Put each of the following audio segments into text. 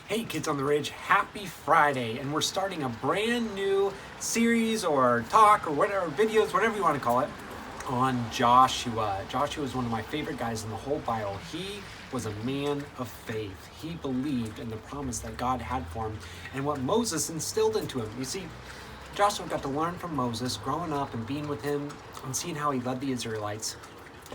Hey Kids on the Ridge, happy Friday, and we're starting a brand new series or talk or whatever, videos, whatever you want to call it, on Joshua. Joshua is one of my favorite guys in the whole Bible. He was a man of faith. He believed in the promise that God had for him and what Moses instilled into him. You see, Joshua got to learn from Moses, growing up and being with him and seeing how he led the Israelites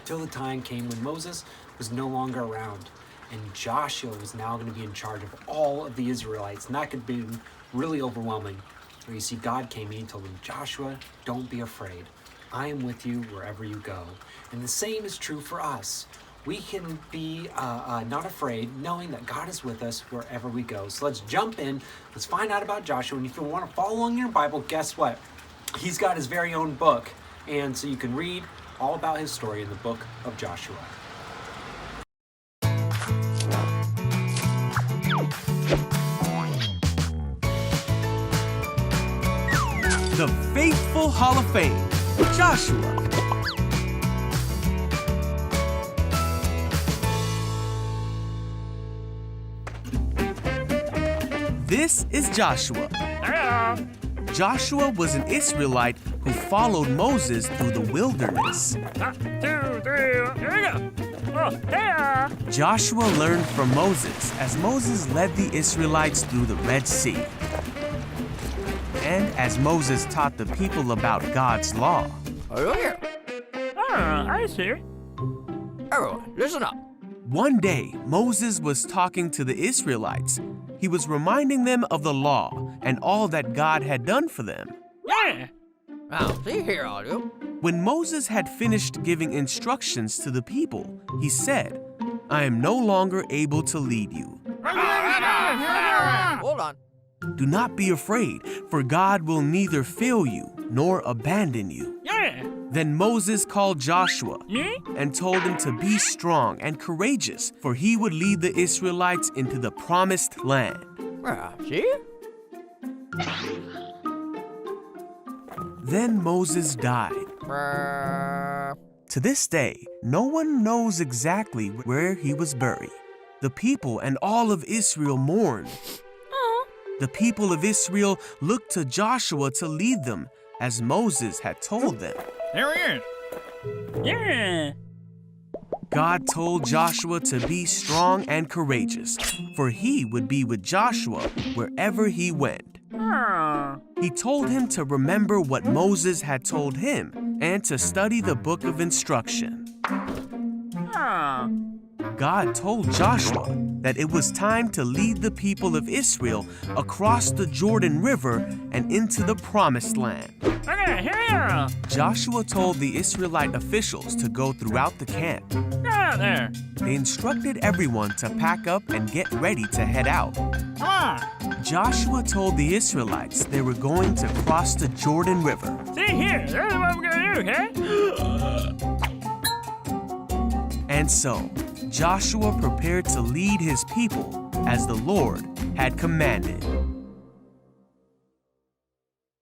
till the time came when Moses was no longer around. And Joshua was now going to be in charge of all of the Israelites. And that could be really overwhelming. Where you see God came and he told him, Joshua, don't be afraid. I am with you wherever you go. And the same is true for us. We can be not afraid, knowing that God is with us wherever we go. So let's jump in. Let's find out about Joshua. And if you want to follow along in your Bible, guess what? He's got his very own book. And so you can read all about his story in the book of Joshua. The Faithful Hall of Fame, Joshua. This is Joshua. Hello. Joshua was an Israelite who followed Moses through the wilderness. 1, 2, 3, here we go. Oh, hey. Joshua learned from Moses as Moses led the Israelites through the Red Sea. And as Moses taught the people about God's law. Oh, yeah. I see. Everyone, listen up. One day, Moses was talking to the Israelites. He was reminding them of the law and all that God had done for them. Yeah. Now, see here, all you. When Moses had finished giving instructions to the people, he said, I am no longer able to lead you. Hold on. Do not be afraid, for God will neither fail you nor abandon you. Yeah. Then Moses called Joshua Me? and told him to be strong and courageous, for he would lead the Israelites into the promised land. See? Then Moses died. To this day, no one knows exactly where he was buried. The people and all of Israel mourned. The people of Israel looked to Joshua to lead them, as Moses had told them. There he is. Yeah. God told Joshua to be strong and courageous, for he would be with Joshua wherever he went. He told him to remember what Moses had told him and to study the book of instruction. God told Joshua that it was time to lead the people of Israel across the Jordan River and into the promised land. Okay, here we go. Joshua told the Israelite officials to go throughout the camp. Get out there. They instructed everyone to pack up and get ready to head out. Come on. Joshua told the Israelites they were going to cross the Jordan River. See here. This is what we're going to do, okay? And so, Joshua prepared to lead his people as the Lord had commanded.